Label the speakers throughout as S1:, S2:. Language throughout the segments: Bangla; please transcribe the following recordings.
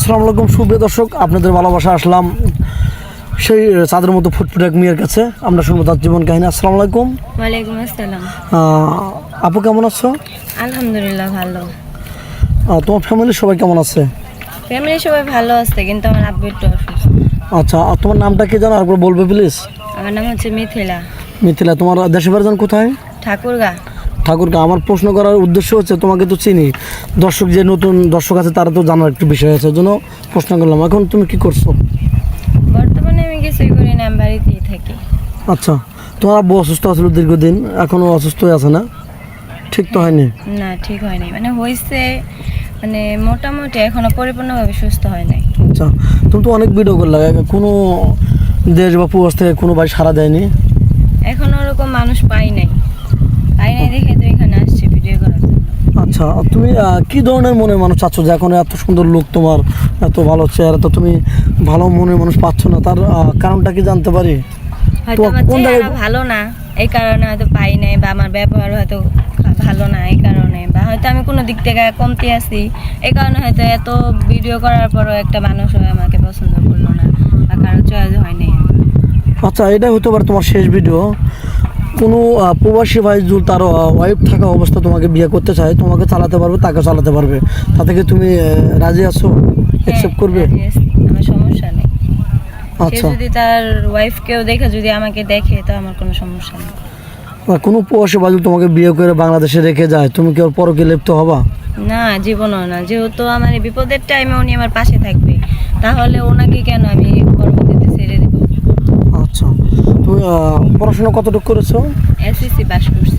S1: আসসালামু আলাইকুম সুপ্রিয় দর্শক, আপনাদের ভালোবাসা আসলাম সেই চাঁদের মতো ফুটফুটে এক মেয়ের কাছে। আমরা শুনবো তার জীবন কাহিনী। আসসালামু আলাইকুম।
S2: ওয়ালাইকুম আসসালাম।
S1: আপু কেমন আছো?
S2: আলহামদুলিল্লাহ ভালো।
S1: তোমার ফ্যামিলির সবাই কেমন আছে?
S2: ফ্যামিলি সবাই ভালো আছে, কিন্তু আমার আব্বু একটু অসুস্থ।
S1: আচ্ছা, আর তোমার নামটা কি জানো? একবার বলবে প্লিজ।
S2: আমার নাম হচ্ছে মিথিলা।
S1: মিথিলা, তোমার দেশের বাড়ি কোথায়?
S2: ঠাকুরগা।
S1: ঠাকুরগা। আমার প্রশ্ন করার উদ্দেশ্য হচ্ছে, তোমাকে তো চিনি, দর্শক যে নতুন দর্শক আছে তারা তো জানার একটু বিষয় আছে, জন্য প্রশ্ন করলাম। এখন তুমি কি করছো?
S2: বর্তমানে আমি কিছুই করি না, আমি বাড়িতেই থাকি।
S1: আচ্ছা, তোমার আব্বু অসুস্থ আছিল দীর্ঘদিন, এখনও অসুস্থ হয়ে আছে না? ঠিক তো হয়নি?
S2: না, ঠিক হয়নি, মানে হয়েছে, মানে মোটামুটি এখনো পরিপূর্ণভাবে সুস্থ হয় নাই।
S1: আচ্ছা, তুমি তো অনেক ভিডিও করলে, কোনো দেশ বা প্রবাস থেকে কোনো ভাই সাড়া দেয়নি?
S2: এখনো ওরকম মানুষ পাই নাই দেখে তো এখানে আসছি ভিডিও করার জন্য।
S1: আচ্ছা, তুমি কি ধরনের মনের মানুষ চাচ্ছ যে এখন এত সুন্দর লোক, তোমার এত ভালো চেহারা, তো তুমি ভালো মনের মানুষ পাচ্ছ না, তার কারণটা কি জানতে পারি?
S2: হয়তো আমার চেহারা ভালো না, এই কারণে হয়তো পাই নাই, বা আমার ব্যবহার হয়তো ভালো না এই কারণে, বা হয়তো আমি কোনো দিক থেকে কমতি আছি এই কারণে হয়তো এত ভিডিও করার পরও একটা মানুষ আমাকে পছন্দ করলো না, বা কারো চয়েস হয়নি।
S1: আচ্ছা, এটা হতে পারে তোমার শেষ ভিডিও। কোনো প্রবাসী ভাই যদি তার ওয়াইফ থাকা অবস্থা তোমাকে বিয়ে করতে চায়, তোমাকে চালাতে পারবে, তাকে চালাতে পারবে, তা থেকে তুমি রাজি আছো? অ্যাকসেপ্ট করবে?
S2: আমার সমস্যা নেই।
S1: আচ্ছা,
S2: যদি তার ওয়াইফকেও দেখে, যদি আমাকে দেখে, তো আমার কোনো সমস্যা নেই।
S1: কোনো প্রবাসী ভাই যদি তোমাকে বিয়ে করে বাংলাদেশে রেখে যায়, তুমি কি ওর পরকে লিপ্ত হবা?
S2: না, জীবনও না। যেহেতু আমার এই বিপদের টাইমে উনি আমার পাশে থাকবে, তাহলে ওনাকে কেন আমি পরবর্তীতে ছেড়ে দেব?
S1: আচ্ছা, তুমি পড়াশোনা কতটুকু করেছো?
S2: এসএসসি পাস করছি।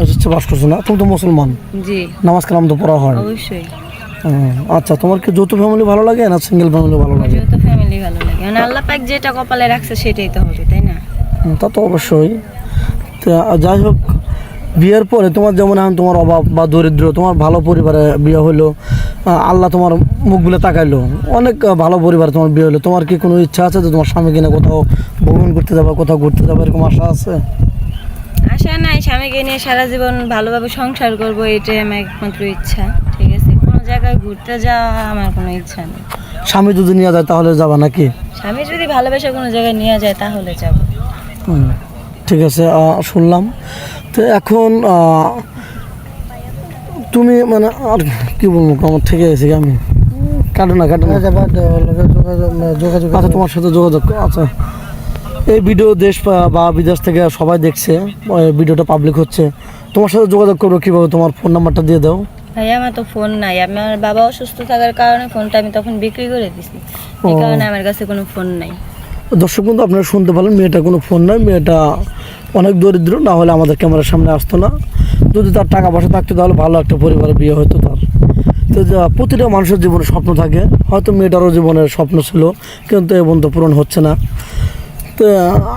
S1: এসেছে পাস করছো না? তুমি তো মুসলমান,
S2: জি
S1: নামাজ কালাম তো পড়া হয়
S2: অবশ্যই।
S1: আচ্ছা, তোমার কি যৌথ ফ্যামিলি ভালো লাগে না সিঙ্গেল ফ্যামিলি ভালো লাগে?
S2: যেহেতু ফ্যামিলি ভালো লাগে, মানে আল্লাহ পাক যেটা কপালে রাখছে সেটাই তো হবে, তাই না?
S1: তা তো অবশ্যই। তা যাই হোক, বিয়ের পরে তোমার যেমন এখন তোমার অভাব বা দরিদ্র, তোমার ভালো পরিবারে বিয়ে হলো, আল্লাহ তোমার মুখগুলো তাকাইলো, অনেক ভালো পরিবারে তোমার বিয়ে হলো, তোমার কি কোনো ইচ্ছা আছে যে তোমার স্বামী কিনা কোথাও ভ্রমণ করতে যাবে, কোথাও ঘুরতে যাবে, এরকম আশা আছে?
S2: আশা নাই, স্বামীকে নিয়ে সারা জীবন ভালোভাবে সংসার করব, এটাই আমার একমাত্র ইচ্ছা। ঠিক আছে, কোনো জায়গায় ঘুরতে যাওয়া আমার কোনো ইচ্ছা নেই।
S1: স্বামী যদি নিয়ে যায় তাহলে যাবা নাকি?
S2: স্বামী যদি ভালোবেসে কোনো জায়গায় নিয়ে যায় তাহলে যাব।
S1: ঠিক আছে, শুনলাম। তো এখন তুমি মানে আর কি বলবো, আমার থেকে এসে আমি কাটে না যোগাযোগ। আচ্ছা, তোমার সাথে যোগাযোগ। আচ্ছা, এই ভিডিও দেশ বা বিদেশ থেকে সবাই দেখছে, ভিডিওটা পাবলিক হচ্ছে, তোমার সাথে যোগাযোগ করবো কীভাবে? তোমার ফোন নাম্বারটা দিয়ে দাও।
S2: ভাই, আমার তো ফোন নাই, আমার বাবা অসুস্থ থাকার কারণে ফোনটা আমি তখন বিক্রি করে দিছি, এই কারণে আমার কাছে কোনো ফোন নাই।
S1: দর্শক কিন্তু আপনারা শুনতে পারলেন, মেয়েটা কোনো ফোন নাই, মেয়েটা অনেক দরিদ্র, না হলে আমাদের ক্যামেরার সামনে আসতো না। যদি তার টাকা পয়সা থাকতো তাহলে ভালো একটা পরিবারে বিয়ে হতো তার। তো প্রতিটা মানুষের জীবনে স্বপ্ন থাকে, হয়তো মেয়েটারও জীবনের স্বপ্ন ছিল, কিন্তু এ পর্যন্ত পূরণ হচ্ছে না। তো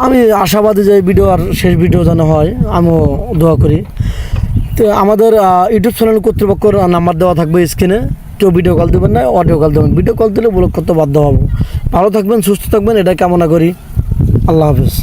S1: আমি আশাবাদী যে ভিডিও আর শেষ ভিডিও যেন হয়, আমিও দোয়া করি। তো আমাদের ইউটিউব চ্যানেল কর্তৃপক্ষের নাম্বার দেওয়া থাকবে স্ক্রিনে, কেউ ভিডিও কল দেবেন না, অডিও কল দেবেন। ভিডিও কল দিলে ব্লক করতে বাধ্য হবো। ভালো থাকবেন, সুস্থ থাকবেন, এটা কামনা করি। আল্লাহ হাফিজ।